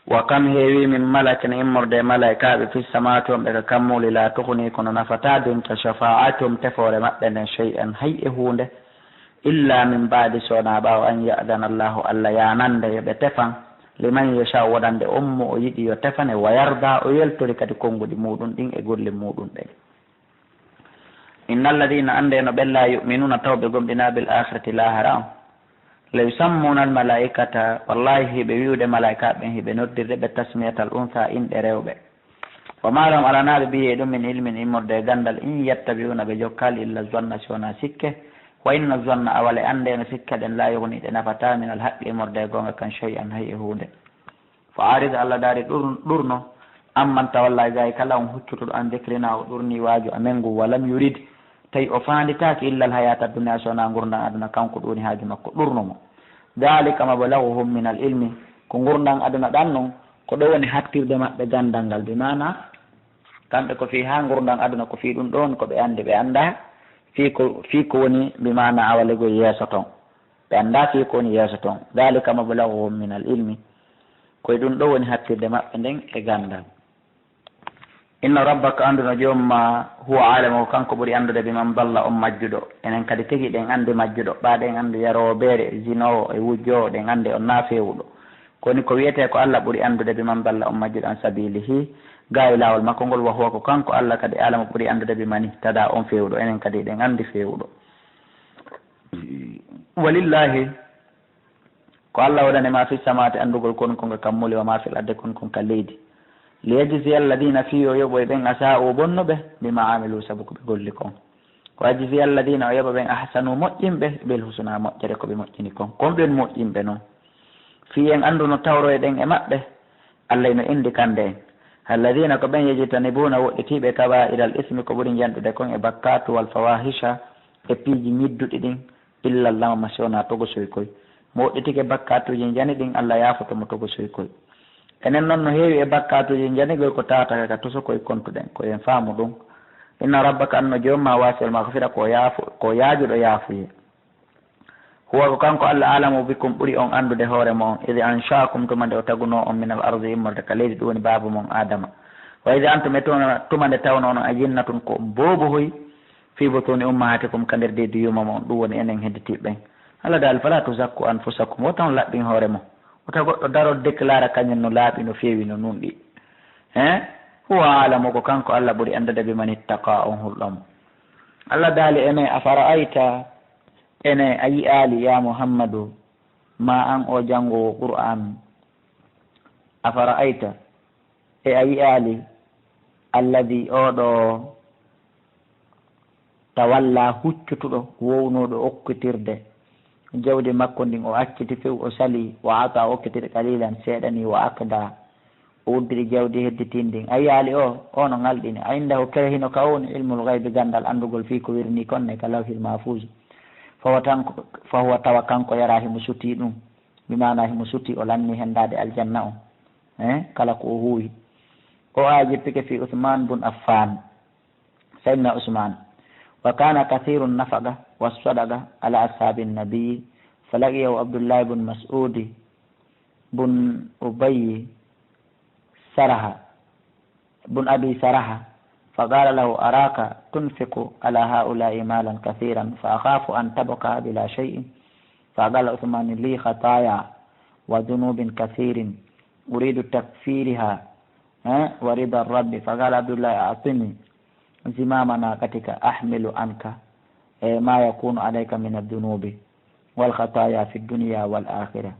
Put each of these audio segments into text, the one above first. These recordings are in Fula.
wa kam heewi min malakin immorde malaikaɓe fi samawati wonɓe ka kammuli la tuhni kono nafata dunta shafa'atum tefore maɓɓe nden shay'an hay e hunde illa min baadi sona ɓawo an ya'dana allahu allah yanande yoɓe tefan liman yasha waɗande ummo o yiɗi yo tefane wa yarda o yeltori kadi konngudi muɗum ɗin e golle muɗum ɗen inna alladina ande no ɓen la yuminuna tawɓe gomɗina bil akhirati lahara on la yusammuna al malaikata wallahi hiɓe wiwde malaika ɓen hiɓe noddirde ɓe tasmiyatal unsa inɗe rewɓe wa malum alanaɓe mbiye ɗum min ilmin immorde e gandal in yettabiuna ɓe jokkali illa zonna sona sikke wa inna zonna awale ande no sikka ɗen la yogni ɗe nafata min al haqqi immorde e gonga kan shay'an hay e hunde fa arid allah daari ɗurno amman tawalla gayi kala on huccutoɗo an décrina o ɗurni waaju amengu walam yurid tawi o fanditaki illa al hayata dunia sona gurdan aduna kanko ɗoni haaju makko ɗurnumo dalika mablaguhum min al ilmi ko gurdan aduna ɗan noon ko ɗo woni hattirde maɓɓe gandal ngal bi mana kamɓe ko fi ha gurdan aduna ko fi ɗum ɗon koɓe andi ɓe anda fi ko woni bi mana awalego yeeso toon ɓe anda fi ko woni yeeso toon dalika mablaguhum min al ilmi koye ɗum ɗo woni hattirde maɓɓe nden e gandal inna rabbaka anduno joomma huwa alamo ko kanko ɓuuri andude biman balla on majjuɗo enen kadi tigi ɗen andi majjuɗo ɓaɗen andi yarowo beere zinowo e wujjowo ɗen andi on na fewuɗo koni ko wiyete ko allah ɓuuri andude biman balla on majjuɗo an sabilihi gawi lawol makko ngol wa huwa ko kanko allah kadi alamo ɓuuri andude bimani tada on fewuɗo enen kadi ɗen andi fewuɗo walillahi ko allah waɗani ma fi samate andugol kon konga kammuli wa ma fil adde kon kon ka leydi liyajzi alladina fiyo yoɓoye ɓen asa'u bonnuɓe bima amilu saabu koɓe golli kon wa ajzi alladina o yoɓa ɓen ahsanu moƴƴinɓe ɓel husuna moƴƴere koɓe moƴƴini kon kon ɓen moƴƴinɓe noon fi en anduno tawroye ɗen e maɓɓe allah no indi kande en alladina ko ɓen yejtanibuna woɗɗitiɓe kaba'ira al ismi ko ɓuuri janɗude kon e bakkatu wal fawahisha e piiji ñidduɗi ɗin illa llama sona togosoy koy mo woɗɗitike bakkatuji jani ɗin allah yafotomo togosoy koy enen noon no heewi e bakkatuji janigoy ko tawata ka toso koye kontuɗen koyen faamu ɗum inna rabbaka anno joomma wasel ma ko fiɗa ko yaajuɗo yaafuye huwa ko kanko allah alamu bikum ɓuuri on andude hoore mon ide anshaakum tumande o taguno on min al ardi immorde ka leydi ɗum woni baaba mon adama wa ide antum e tumande tawno on a jinnatun ko bobohoy fi botoni ummahatikum ka nder deydi yuma mon ɗum woni enen hedditiɓɓen allah daal fala tuzakku anfusakum wotan laɓɓin hoore mon wota goɗɗo daro déclara kañum no laaɓi no feewi no nunɗi huwa alamu ko kanko allah ɓuuri andude biman ittaqa on hulɗomo allah daali ene afara ayta ene a yi'aali ya muhammadu ma an o janngowo qur'an afara ayta e a yi'aali alladi oɗo tawalla huccutuɗo wownuɗo okkitirde jawdi makko ndin o acciti few o sali wa ata okkitiri qalilan seeɗani wa akda o uddiri jawdi hedditindin a yaali o no ngalɗini a indahu kerehino ka woni ilmul gaybe gandal andugol fi ko wirni konne ka lawhil mahfuz fa huwa tawa kanko yara himo suti ɗum bimana himo suti o lanni hendade aljanna on kala ko o huwi o ajippike fi uthman bun affan sayyidina usman wa kana kathirun nafaqa wasadaqa ala ashabi nabii falaqiyahu abdullah bun mas'udi bun ubay saraha bun abi saraha faqala lahu araka tunfiqu ala haula'i malan kathiran fa akhafu an tabqa bila shay'in faqala uthman li khataya wa dhunubin kathirin uridu takfiriha wa rida rabbi faqala abdullah a'tini zimama naqatika ahmilu anka ma yakunu alayka min ad-dunubi wal khataya fi ad-dunya wal akhirah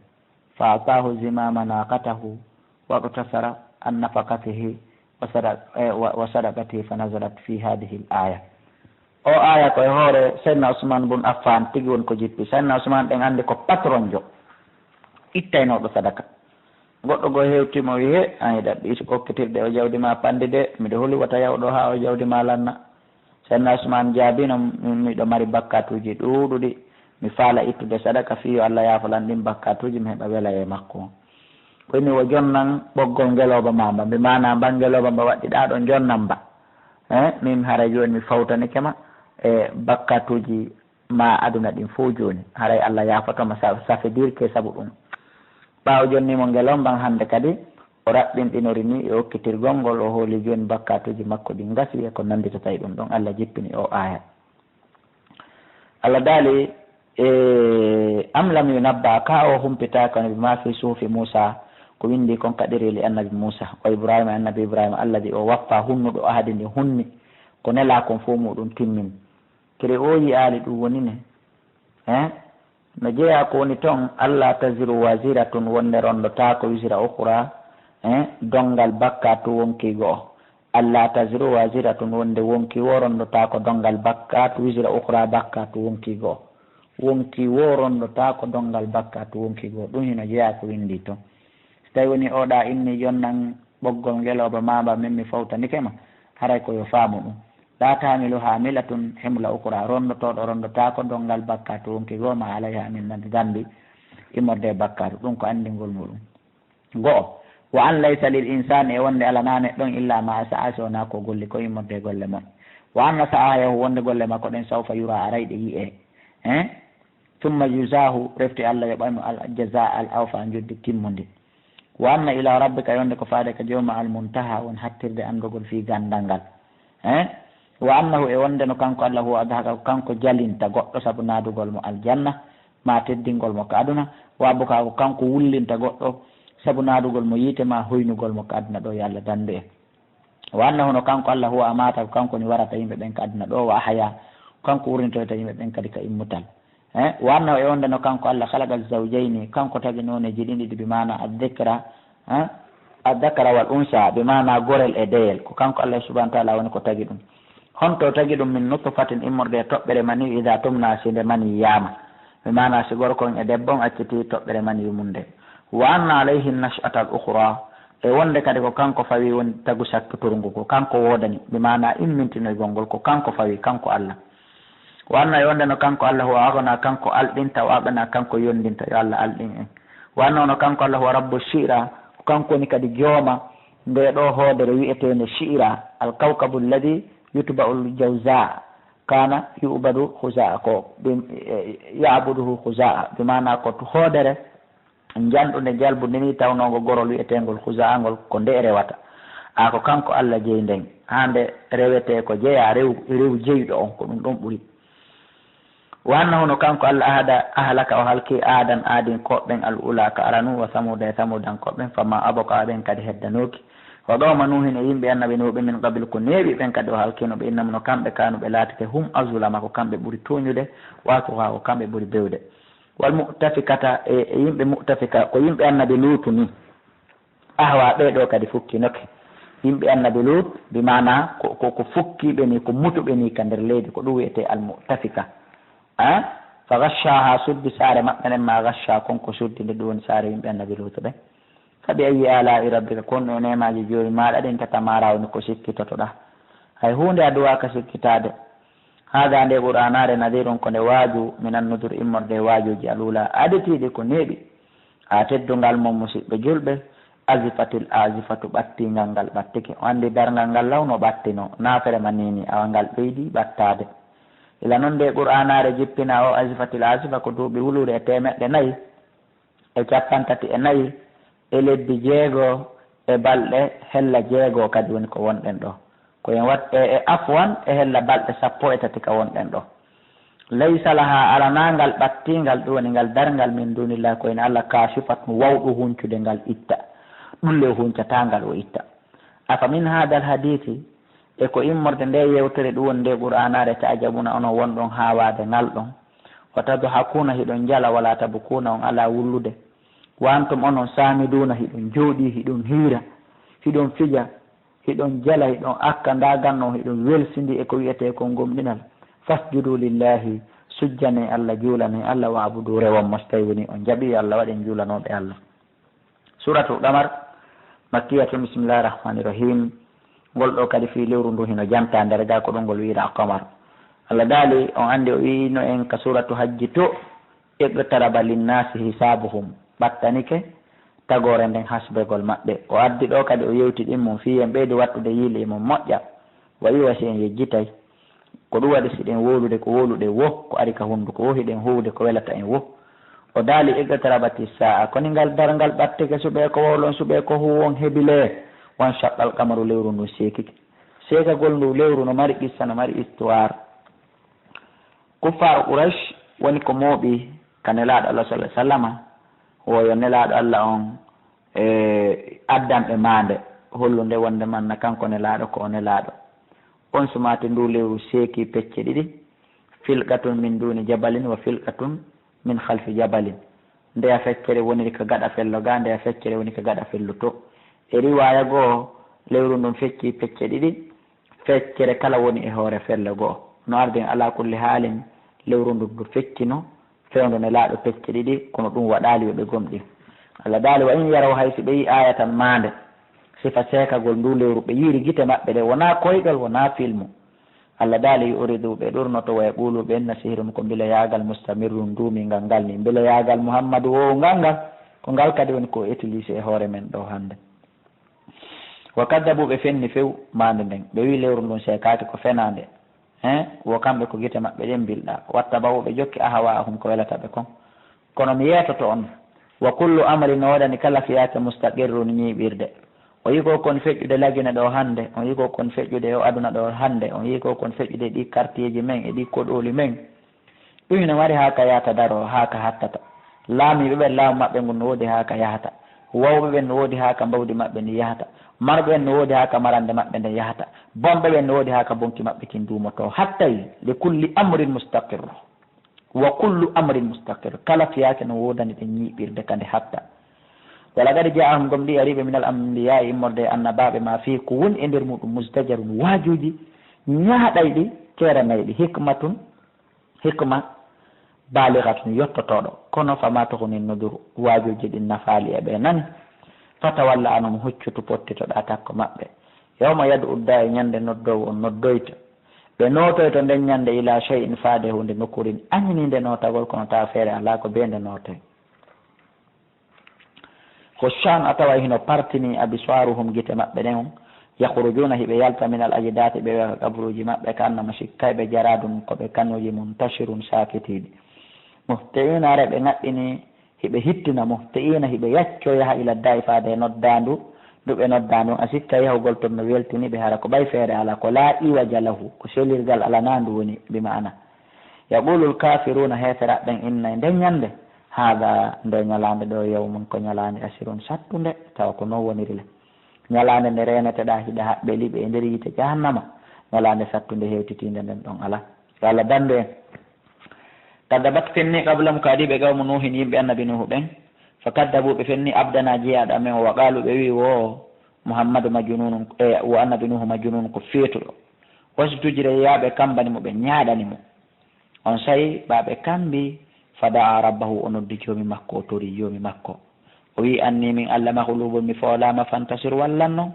fa ataahu zimama naqatahu wa qtasara an nafaqatihi wa sadaqatihi fa nazalat fi hadhihi al-aya o aya ko hore sayyidina usman bun affan tigi won ko jippi sayyidina usman den ande ko patron jo ittaynoɗo sadaka goɗɗo go hewtimo wi he an ɗaɓɓi so kokkitirɗe o jawdi ma pandide miɗo holi wata yawɗo ha o jawdi ma lanna sayyidina usman jaabino miɗo mari bakkatuji ɗuɗuɗi mi faala ittude sadaka fiyo allah yafolan ɗin bakkatuji mi heɓa wela e makko koyni wo jonnan ɓoggol ngeloba mamba mi mana mba ngeloba mba waɗɗiɗa ɗo jonnan mba min haray joni mi fawtanike ma e bakkatuji ma aduna ɗin fo joni haray allah yafatoma safidirke saabu ɗum ɓaawo jonnimo ngelomban hande kadi o raɓɓinɗinori ni e hokkitirgol ngol o hooli joni bakkatuji makko ɗi gasi e ko nanditata e ɗum ɗon Allah jippini o aya. Allah daali am lam yunabba ka o humpitaka nabi ma fi suufi Musa ko windi kon kaɗiri li annabi Musa o Ibrahima annabi Ibrahima alladi o wappa hunnuɗo ahadi ndi hunni ko nela kon fo muɗum timmin kiri o yiyaali ɗum woni ne no jeeya ko woni toon Allah taziru waziratun wonde rondota ko wisira ukra dongal bakka to wonki goo Allah taziru waziratun wonde wonki wo rondota ko dongal bakka to wisira ukra bakka to wonki goo wonki wo rondota ko dongal bakka to wonki goo ɗum hino jeeya ko windi toon so tawi woni oɗa inni jonnan ɓoggol ngeloba mamba min mi fawtanikema haray koyo faamu ɗum la tamilu hamilatun himla ukra rondotoɗo rondota ko dongal bakka to wonki goo ma alayha min nande dambi immorde bakkatu ɗum ko andingol muɗum go'o wa an laysa lil insani e wonde ala na neɗɗon illa ma sa'a sowona ko golli ko immorde golle mon wa anna sa'ayahu wonde golle makko ɗen sawfa yura arayɗe yi'e tumma juzahu refti Allah yoɓaymo al jaza al awfa joddi timmude wa anna ila rabbika yonde ko faade ka jomma al muntaha won hattirde andugol fi gandal ngal wa annahu e wonde no kanko Allah huwa adhaka kanko jalinta goɗɗo sabu naadugol mo aljanna ma teddingol mo ko aduna wa buka ko kanko wullinta goɗɗo sabu naadugol mo yiite ma hoynugol mo ko aduna ɗo yo Allah dandu en wa annahu no kanko Allah huwa amata ko kanko ni warata yimɓe ɓen ko aduna ɗo wa ahaya kanko wurintoyta yimɓe ɓen kadi ka immutal wa annahu e wonde no kanko Allah khalaqa zawjayni kanko tagi noneji ɗiɗi bi mana addakara wal unsa bi mana gorel e deyel ko kanko Allah subhanahu wa ta'ala woni ko tagi ɗum honto tagi ɗum min nutfatin immorde toɓɓere mani ida tumna sinde mani yama bi mana si gorkon e debbon acciti toɓɓere mani yumunde wa anna alayhi nash'ata al ukhra e wonde kadi ko kanko fawi woni tagu sakkitorngu ko kanko wodani bi mana immintinoygol ngol ko kanko fawi kanko Allah wa anna e wonde no kanko Allah huwa agana kanko alɗinta o agana kanko yondinta yo Allah alɗin en wa anna no kanko Allah huwa rabbu shi'ra ko kanko woni kadi jooma nde ɗo hoodere wi'etende shi'ra al kawkabu alladi yutba'ul jawza kana yu'badu khuza'a ko ya'buduhu khuza'a bi mana ko to hoodere janɗude jalbude ni tawnogo gorol wi'etengol khuza'a ngol ko nde rewata ko kanko Allah jeyi nden hande rewete ko jeeya rew jeyɗo on ko ɗum ɗon ɓuri wa annahu no kanko Allah ahlaka o halki adan aadin koɓɓen al ula ka aranu wa samuda e samudan koɓɓen fama aboka ɓen kadi heddanoki wa qawma nuhin e yimɓe annabi nuɓe min qabil ko neewi ɓen kadi o halkinoɓe innamo no kamɓe kanuɓe laatike hum azulama ko kamɓe ɓuri tuñude watuha ko kamɓe ɓuri bewde wal mu'tafikata e yimɓe mu'tafika ko yimɓe annabi luutu ni ahwa ɓeɗo kadi fukkinoke yimɓe annabi lut bi mana ko fukkiɓe ni ko mutuɓe ni ka nder leydi ko ɗum wiyete al mu'tafika fa gashaha suddi saare maɓɓe nen ma gasha konko suddi nde ɗum woni saare yimɓe annabi lutu ɓe kadi ayi ala'i rabbika kon o nemaji joni maɗa ɗen tatamara woni ko sikkitotoɗa hay hunde a duwaka sikkitade haga nde ɓuranare nadirun ko nde waaju minan nudur immorde waajuji alula adetiɗi ko neeɓi a teddungal mon musidɓe julɓe azifatil azifatu ɓattingal ngal ɓattike o andi dargal ngal lawno ɓattino nafere manini awa ngal ɓeydi ɓattade ila noon nde ɓuranare jippina o azifatil azifa ko duuɓi wulure e 154 e lebbi 6 e balɗe hella 6 kadi woni ko wonɗen ɗo koyen wat e afwan e hella balɗe 13 ka wonɗen ɗo laysa laha alanangal ɓattingal ɗum woni ngal dargal min dunillah koyen Allah kasifat wawɗu huncude ngal itta ɗulle huncatangal o itta afa min hadal hadithi e ko immorde nde yewtere ɗum woni nde ɓuranare ta ajabuna onon wonɗon hawade ngal ɗon o tado hakuna hiɗon jala wala tabukuna on ala wullude wantum onon samiduna hiɗon jooɗi hiɗon hiira hiɗon fija hiɗon jala hiɗon akka ndaganno hiɗon welsidi e ko wiyete ko gomɗinal fasjudu lillahi sujjane Allah juulane Allah wabudu rewon mos tawi woni on jaaɓi Allah waɗen juulanoɓe Allah suratul qamar makkiyatu bismillahir rahmanir rahim ngol ɗo kadi fi lewru ndu hino janta nder ga ko ɗum ngol wiira qamar Allah daali on andi o wino en ka suratu hajji to iqtaraba linnasi hisabuhum ɓattanike tagore nden hasbegol maɓɓe o addi ɗo kadi o yewtiɗin mum fi en ɓeydi wattude yiile mum moƴƴa wayi wasi en yejjitay ko ɗum waɗi siɗen wolude ko woluɗe wo ko ari ka hunduko wo hiɗen huwde ko welata en wo o daali iqtarabati saa koni ngal darngal ɓattike suɓe ko wowlon suɓe ko huwon heebile wan shaqqal kamaru lewru ndu seekiki seekagol ndu lewru no mari qissa no mari histoire kuffar Quraysh woni ko mooɓi ka nelaaɗo Allah sallallahu alaihi wasallam woyo nelaaɗo Allah on addamɓe maande hollunde wonde manna kanko nelaaɗo ko o nelaaɗo on sumate ndu lewru seeki pecce ɗiɗi filqatun min duni jabalin wa filqatun min khalfi jabalin ndeya feccere woni ka gaɗa fello ga ndeya feccere woni ka gaɗa fellu to e riwaya goo lewru ndun fecci pecce ɗiɗi feccere kala woni e hoore fello goo no arden ala kulli haalin lewru ndu ndu feccino fewndo ne laaɗo pecce ɗiɗi kono ɗum waɗali yoɓe gomɗi Allah daali wa in yaraw hay si ɓe yi aya tan maande sifa seekagol ndu lewru ɓe yiiri gite maɓɓe ɗe wona koyɗol wona filmu Allah daali uridu ɓe ɗurnoto waya ɓuuluɓe enna sihirum ko mbila yaagal mustamirrum ndumingal ngal ni mbila yaagal Muhammadu wo ngal ngal ko ngal kadi woni ko utilisé e hoore men ɗo hannde wa kaddabu ɓe fenni few maande nden ɓe wi lewru ndun seekaki ko fenande wo kamɓe ko gite maɓɓe ɗen mbilɗa watta bawo ɓe jokki ahawa hum ko welata ɓe kon kono mi yeetoto on wa kullu amri no waɗani kala fiyaka mustaqirrun ñiiɓirde o yi ko kon feƴƴude lagine ɗo hannde on yi ko kon feƴƴude o aduna ɗo hannde on yi ko kon feƴƴude ɗi quartier ji men e ɗi koɗoli men ɗum ne wari haa ka yahata daro haa ka hattata laamiɓe ɓen laamu maɓɓe ngun no woodi haa ka yahata wawɓe ɓen no woodi haa ka mbawdi maɓɓe ndi yahata marɓe ɓen no woodi haa ka marande maɓɓe nde yahata bonɓe ɓen no woodi haa ka bonki maɓɓe kin duumoto hattay li kulli amrin mustaqir wa kullu amrin mustaqir kala fiyake no wodani ɓe ñiiɓirde kande hatta wala gadi jaahum gom ɗi ariɓe minal ambiya immorde annabaɓe ma fi ko woni e nder muɗum musdajarun waajuji ñaaɗay ɗi keeranayi ɗi hikma baaligatun yottotoɗo kono fama tokonin noduru waajuji ɗin nafaali e ɓe nani fata walla anum huccutu pottitoɗa takko maɓɓe yawma yadu udda e ñande noddowo on noddoyta ɓe notoyto nden ñande ila shay'in faade hunde nokkurin añininde notagol kono tawa feere ala ko beende notoy hoshan a tawa hino partini abiswaruhum gite maɓɓe ɗen yahrujuna hiɓe yalta min al ajdati ɓe weka kabruji maɓɓe ka annama sikka ɓe jaradum koɓe kanuji muntashirun sakitiɗi muhtiina are ɓe ŋaɗɗini hiɓe hittina muhtiina hiɓe yacco yaha ila dayi faade noddandu duɓe noddandu a sikka yahugol toon no weltiniɓe hara ko ɓay feere ala ko laa iwaja lahu ko selirgal ala nandu woni bi ma'ana yaqulu lkafiruna heeferaɓe ɓen inna nden ñande haada ndo ñalande ɗo yawmum ko ñalande asirun sattunde tawa ko noon wonirile ñalande nde reneteɗa hiɗa haɓɓe liɓe e nder yite jahannama ñalande sattunde hewtitinde nden ɗon ala yo Allah dandu en kaddabat fenni qablam ko adiɓe gawmu nuhin yimɓe annabi nuhu ɓen fa kaddabuɓe fenni abdana jeyaɗo amen o waqalu ɓe wi wo muhammadu majununum wo annabi nuhu majunun ko feetuɗo wasi tujire yaɓe kambani mo ɓe ñaaɗanimo on sayi ɓaɓe kambi fadaa rabbahu o noddi joomi makko o tori joomi makko o wi anni min allah mahlubu mi foolama fantasir wallanno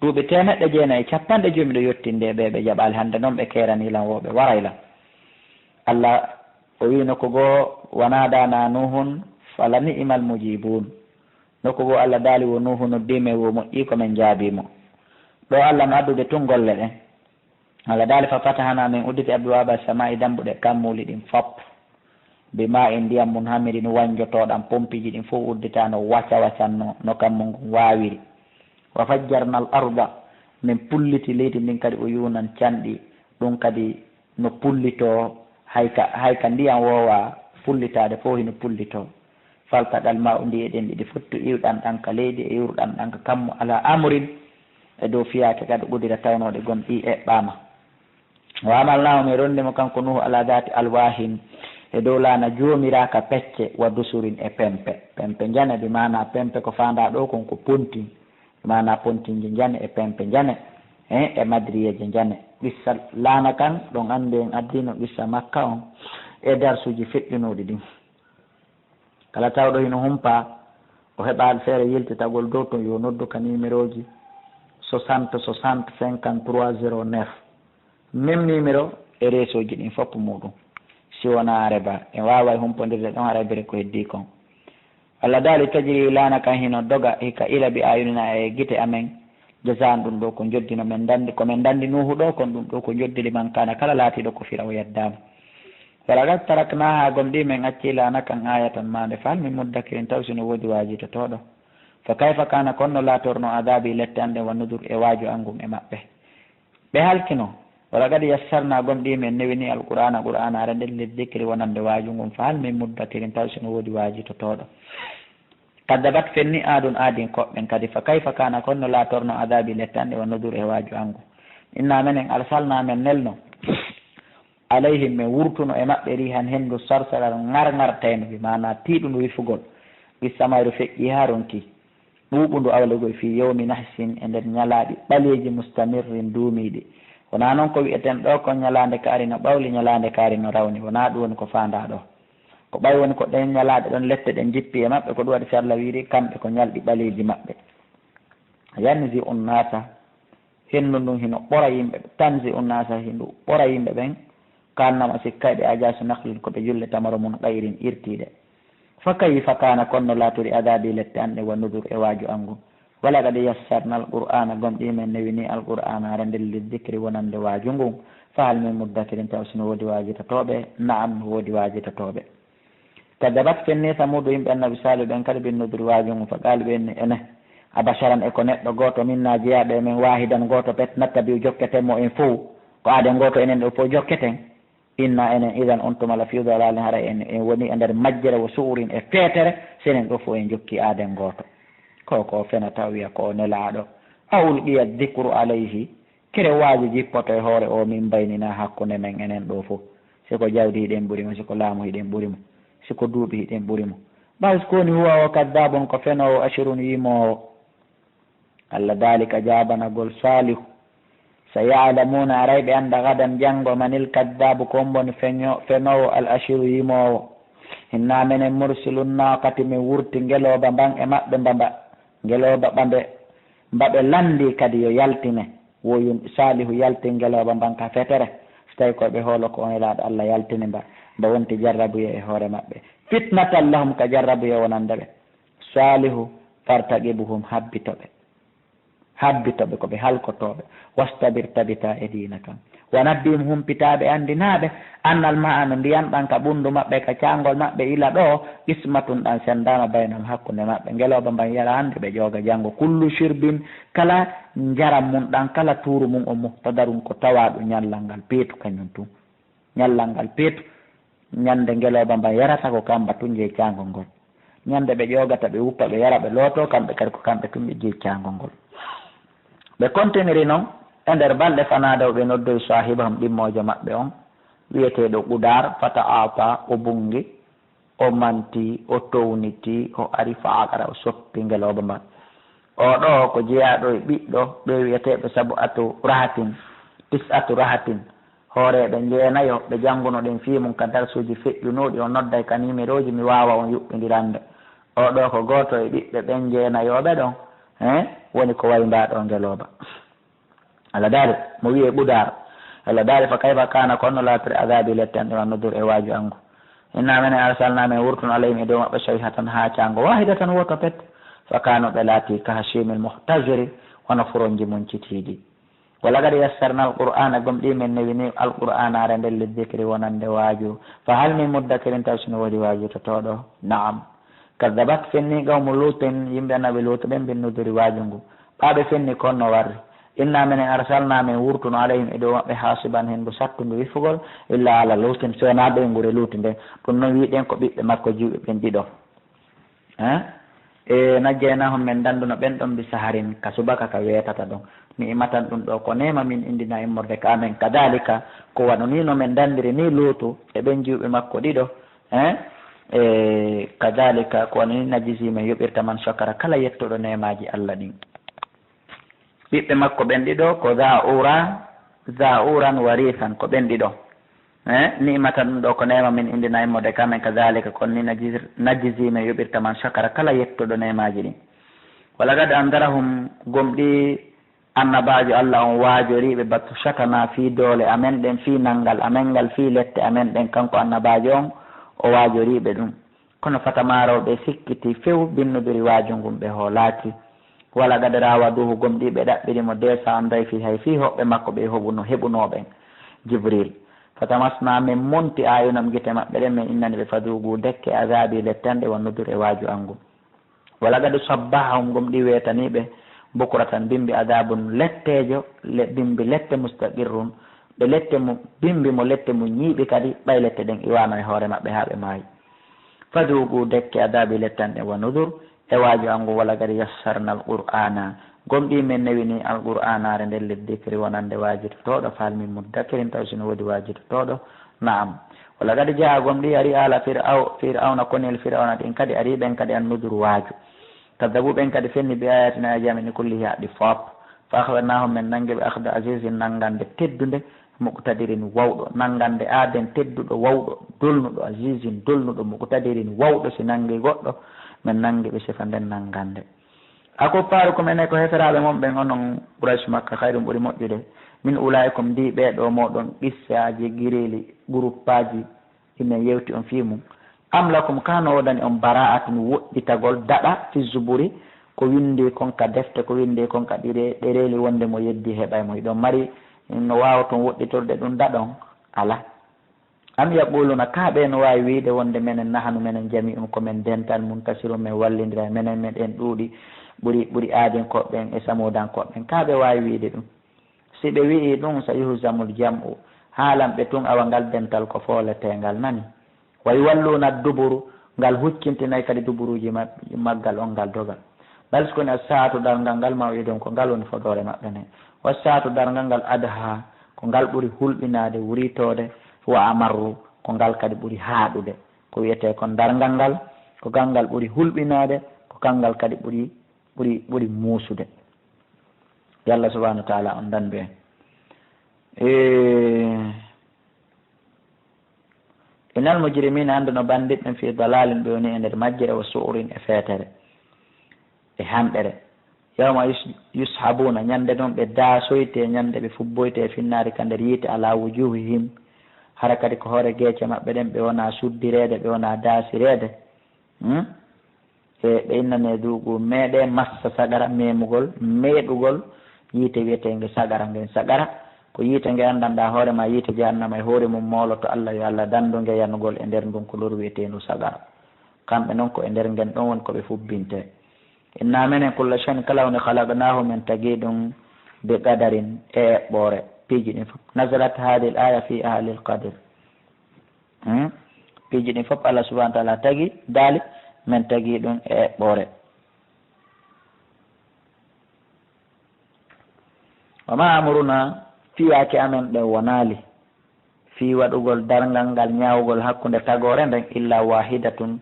duuɓi 190 joomi ɗo yettinde ɓe jaɓali hande noon ɓe keranilan woɓe warayla allah o wi nokko goo wanadana nuhun fala ni'mal mujibun nokko goo allah daali wo nuhu noddime wo moƴƴi komin jaabimo ɗo allah no addude tun golle ɗen allah daali fa fatahana min udditi abwaba samai dambuɗe kammuli ɗin fop bima e ndiyam mum hamiri no wanjotoɗam pompiji ɗin fof udditano wacca waccanno no kammu ngun wawiri wa fajjarna al arda min pulliti leydi ndin kadi o yunan canɗi ɗum kadi no pullito hayka ndiyam wowa pullitade fof hino pullito faltaɗal ma o ndi e ɗen ɗiɗi fottu iwɗan ɗan ka leydi e iwruɗan ɗan ka kammu ala amurin e dow fiyake kadi ɓudira tawnoɗe gon ɗi eɓɓama wa amalnahu mi rondimo kanko nuhu ala dati alwahin e dow laana joomiraka pecce wa dusurin e pempe jane ɓe mana pempe ko fanda ɗo kon ko pontin ɓe mana pontinje jane e pempe jane e madriyeje jane ɓissa laana kan ɗon andi en addino ɓissa makka on e darsuji feƴƴunoɗi ɗin kala tawɗo hino humpa o heɓal feere yiltitagol dow ton yo noddu ka numéro ji 60 60 53 09 même numéro e réseau ji ɗin fopp muɗum si wona reba en wawa humpodirde ɗon arabire ko heddi kon allah daali tajiri laana kan hino doga hika ila bi ayunina e guite amen jasan ɗum ɗo ko joddino men dandi komin dandi nuhu ɗo kon ɗum ɗo ko joddili man kana kala laatiɗo ko fira o yeddama walagat taraknaha gomɗi men accila nakan ayatan mande fal min muddakirin taw sino woodi waajitotoɗo fa kayfa kana konno laatorno adabi lette ande wannudur e waaju angum e maɓɓe ɓe halkino walagat yassarna gomɗi men newini alqur'ana qur'ana ara nden liddicri wonande waaju ngum fa hal min muddakirin taw sino woodi waajitotoɗo kaddabat fenni aadun aadin koɓɓen kadi fa kayfa kana konno laatorno adabi lette ande wannudur e waaju angum inna menen arsalna men nelno alayhim min wurtuno e maɓɓe rihan henndu sarsaral ngar bi mana tiiɗundu wifugol ɓissamayru feƴƴi ha ronki ɓuuɓundu awlegol fi yawmi nahsin e nder ñalaaɗi ɓaleeji mustamirrin duumiiɗi wona noon ko wi'eten ɗo ko ñalaande kaari no ɓawli ñalaande kaari no rawni wona ɗum woni ko faanda ɗo ko ɓay woni ko ɗen ñalaaɗe ɗon lette ɗen jippi e maɓɓe ko ɗum waɗi sarla wiiri kamɓe ko ñalɗi ɓaleeji maɓɓe yanzi unnasa hendu ndun hino ɓora yimɓe tanzi unnasa hindu ɓora yimɓe ɓen kannama sikkayɓe ajasu nahlin koɓe julle tamaro mum ɗayrin irtiɗe fa kayfa kana konno laaturi adabi lette anɗe wannudur e waaju angu wala kadi yassarna alqur'ana gomɗi men newini alqur'ana ara ndelli dicri wonande waaju ngun fa hal min muddakirin taw sino woodi waajitatoɓe naam woodi waajitatoɓe kadabat fenni samudu yimɓe annabi salihu ɓen kadi binnuduri waaju ngun fa qaali ɓenni ene abasharan e ko neɗɗo goto minna jeeyaɓe men wahidan goto pet nattabi jokketemo en fo ko aaden goto enen ɗo fof jokketen inna enen idan on tuma la fi dalalin hara en woni e nder majjere wo suurin e feetere senen ɗo fof en jokki aaden goto koko fena taw wiya ko nelaaɗo awul ɓiya dicru alayhi kere waaji jippoto e hoore o min baynina hakkunde men enen ɗo fof siko jawdi hiɗen ɓuurimo siko laamu hiɗen ɓuurimo siko duuɓi hiɗen ɓuurimo ɓays koni huwa o kaddabon ko fenowo ashirun yimowo allah dalika jabanagol salihu sa yalamuna aray ɓe anda gadan janggo manil kaddabu kon boni fenowo al ashiru yimowo hinna menen mursilun naqati min wurti ngeloba mban e maɓɓe mbamba ngeloba mbaɓe landi kadi yo yaltine woyum salihu yalti ngeloba mban ka fetere so tawi koɓe hoolo ko onelaɗo allah yaltini mba wonti jarrabuye e hoore maɓɓe fitnatan lahum ka jarrabuye wonande ɓe salihu fartaqibuhum habbitoɓe koɓe halkotoɓe wastabir tabita e dina kam wanabbim humpitaɓe andinaɓe annal ma ano ndiyan ɗan ka ɓundu maɓɓe ka cangol maɓɓe ila ɗo ismatun ɗan sendama baynam hakkude maɓɓe ngeloɓe mban yara hande ɓe jooga janggo kullu shirbin kala jaram mum ɗan kala tuuru mum o muhtadarum ko tawaɗu ñallal ngal peetu kañum tun ñallal ngal peetu ñande ngeloɓe mban yarata ko kamba tun jeey cangol ngol ñande ɓe ƴogata ɓe wuppa ɓe yara ɓe looto kamɓe kadi ko kamɓe tun ɓe jeey cangol ngol ɓe continiri noon e nder balɗe fanadaw ɓe noddoy sahibahum ɗimmojo maɓɓe on wiyeteɗo ɓudar fata ata o bungi o manti o towniti o ari fa aqara o soppi ngeloba mban oɗo ko jeeyaɗo e ɓiɗɗo ɓe wiyeteɓe sabu atu rahatin hooreɓe jeenayo ɓe jannguno ɗen fimum ka darsuji feƴƴunoɗi o nodday ka numéro ji mi wawa on yuɓɓidirande oɗo ko goto e ɓiɓɓe ɓen jeenayoɓe ɗon woni ko way mbaɗo ngeloba allah daari mo wiye ɓudar allah daari fa kayfa kana konno laatore adabi lette an ɗe wannodur e waaju angu inna mene arsalna men wurtun alayhim e dow maɓɓe sayhatan ha cango wahidatan woto pet fa kanoɓe laati ka hashimil muhtajiri hono furonji mum citiiɗi wala gadi yassarna alqur'ana gomɗi men newini alqur'ana are nder liddikiri wonande waaju fa hal min muddakirin taw sino woodi waaju totoɗo naam kadabat fenni gawmu lutin yimɓe annaɓe luuto ɓen binnudiri waaju ngu ɓaɓe fenni konno warri inna menen arsalna men wurtuno alayhim e dow maɓɓe hasiban hen ndu sattundu wifugol illa ala lutin sowona ɓe ngure luuti nden ɗum noon wiɗen ko ɓiɓɓe makko jiwɓe ɓen ɗiɗo e najjeynahum men danduno ɓen ɗon bisa harin ka subaka ka weetata ɗon mi imatan ɗum ɗo ko nema min indina immorde ka amen kadalika ko waɗo ni no men dandiri ni luutu e ɓen jiwɓe makko ɗiɗo e kadalika ko woni najisi men yoɓirta man sokara kala yettoɗo nemaji allah ɗin ɓiɓɓe makko ɓen ɗiɗo ko zauran warisan ko ɓen ɗiɗo nimata ɗum ɗo ko nema min indina immode kamen kadalika kon ni najisi men yoɓirta man sokara kala yettoɗo nemaji ɗin wala gad andarahum gomɗi annabajo allah on waajoriɓe battu sakana fi doole amen ɗen fi nanngal amen ngal fi lette amen ɗen kanko annabajo on o waajoriɓe ɗum kono fatamaroɓe sikkiti few binnodiri waaju ngum ɓe hoolaki wala gade rawa duhu gomɗiɓe ɗaɓɓirimo desa anday fi hay fi hoɓɓe makko ɓe heɓunoɓen jibril fatamasna min monti ayunam gite maɓɓe ɗen min innani ɓe fadugu dekke azabi lettande wonnodur e waaju angu wala gadu sabbahum gom ɗi wetaniɓe bukuratan bimbi adabun lettejo bimbi lette mustaqirrun ɓe lette mo bimbi mo lette mo ñiiɓi kadi ɓay lette ɗen iwano e hoore maɓɓe ha ɓe maayi fadugu dekke adabi lettanɗe wa nudur e waaju angu wala gadi yassarna alqur'ana gomɗi men newini alqur'anare nder leddikri wonande waajitotoɗo falmi muddakirin taw sino woodi waajitotoɗo naam wala gadi jaa gomɗi ari ala fir'auna konel fir'auna ɗin kadi ari ɓen kadi an nudur waaju kadabu ɓen kadi fenni bi ayatina a jamini kulli haɗi fop fa akhadnahum men nangueɓe akhda asisin nangande teddude muqtadirin wawɗo nangande aaden tedduɗo wawɗo dolnuɗo asisin dolnuɗo muqtadirin wawɗo si nangi goɗɗo min nangueɓe sifa nden nangande ako paaru ko mene ko heferaɓe mon ɓen onon ɓuraysu makka hayɗum ɓuuri moƴƴude min ulaykum ndi ɓeɗo moɗon qissaji guireli groupe aji ine yewti on fimum am lakum kano wodani on bara'atun woɗɗitagol daɗa fi zuburi ko windi konka defte ko windi konka ɗereli wonde mo yeddi heɓay mo iɗon mari no wawa toon woɗɗitorde ɗum daɗon ala am yaquluna kaɓe no wawi wiide wonde menen nahanu menen jami um komin dental mum tasiru men wallidira menen meɗen ɗuuɗi ɓuuri aadin koɓɓen e samudan koɓɓen kaɓe wawi wiide ɗum si ɓe wii ɗum so yuhsamul jam'u haalan ɓe tun awa ngal dental ko fooletengal nani way walluna duburu ngal huccintinayi kadi duburuji maggal on ngal dogal bal sikoni a saatu darngal ngal ma wiɗon ko ngal woni fodore maɓɓe ne wa saatu darngal ngal adha ko ngal ɓuuri hulɓinade wuritode wa amarru ko ngal kadi ɓuuri haaɗude ko wiyete ko darngal ngal ko gangal ɓuuri hulɓinade ko kangal kadi ɓuuri muusude yallah subahanahu wa taala on dandu en inal mujrimina ande no bandiɓɓen fi dalalin ɓe woni e nder majjere wa su'urin e feetere e hamɓere yawma yushabuna ñande noon ɓe daasoyte ñande ɓe fubboyte finnari ka nder yiite ala wujuhihim hara kadi ko hoore geece maɓɓe ɗen ɓe wona suddirede ɓe wona daasirede e ɓe innane duugu meeɗe massa sagara memugol meeɗugol yiite wiyetege sagara ngen sagara ko yiite nge andanɗa hoore ma yiite jahannama e hoore mum moloto Allah yo Allah danduge yanugol e nder ndun ko lor wiyetendu sagara kamɓe noon ko e nder ngen ɗon woni koɓe fubbinte inna menen kulla shay'in kala woni halaqnahu min tagi ɗum be qadarin e eɓɓore piiji ɗin fof nazalat hadi l aya fi ahli l qadir piiji ɗin fof Allah subahana wa taala tagi daali min tagi ɗum e eɓɓore wama amruna fiyake amen ɗe wonali fi waɗugol dargal ngal ñawgol hakkude tagore nden illa wahidatun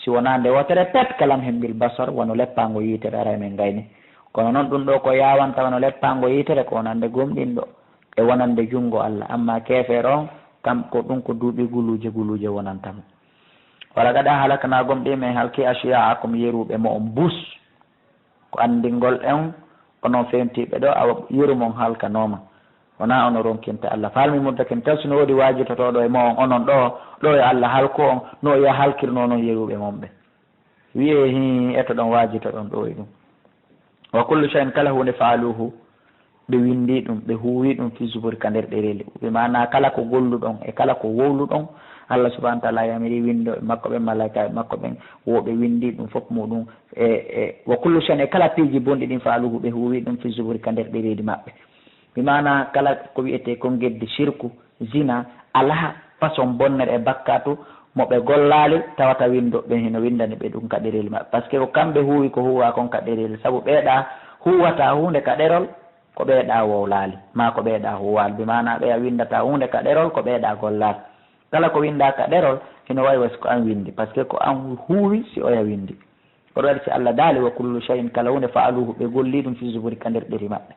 si wona nde wotere pet kalam hembil basar wono leppango yitere ara men gayni kono noon ɗum ɗo ko yawanta wono leppango yitere ko wonande gomɗinɗo e wonande jungo Allah amma kefere on kam ko ɗum ko duuɓi guluje wonantamo wala gaɗa halakana gomɗi men halki asiyaakum yeruɓe mo on bus ko andingol en onon fewtiɓe ɗo awa yerumon halkanoma wona ono ronkinta Allah falmi muddakin taw sino woodi wajitotoɗo e mo on onon ɗo e Allah halko on no ya halkirno noon yeruɓe mon ɓe wiye hi eto ɗon wajito ɗon ɗo e ɗum wa kullu shay'in kala hunde faaluhu ɓe windi ɗum ɓe huwi ɗum fi zuburi ka nder ɗereli ɓe mana kala ko golluɗon e kala ko wowluɗon Allah subahana wa taala yamiri windo e makko ɓen malaika e makko ɓen woɓe windi ɗum fof muɗum e wa kullu shay'in e kala piiji bonɗi ɗin faaluhu ɓe huwi ɗum fi zuburi ka nder ɗereli maɓɓe mi mana kala ko wiyete ko geddi shirku zina ala façon bonnere e bakkatu moɓe gollali tawata windo ɓen hino windani ɓe ɗum ka ɗereli maɓɓe par ce que ko kamɓe huwi ko huwa kon ka ɗereli saabu ɓeeɗa huwata hunde ka ɗerol ko ɓeeɗa wowlali ma ko ɓeeɗa huwali bi mana ɓeya windata hunde ka ɗerol ko ɓeeɗa gollali kala ko winda ka ɗerol hino wawi wasi ko an windi par ce que ko an huwi si oya windi oɗo waɗi si Allah daali wa kullu shay'in kala hunde faaluhu ɓe golli ɗum fi zuburi ka nder ɗeri maɓɓe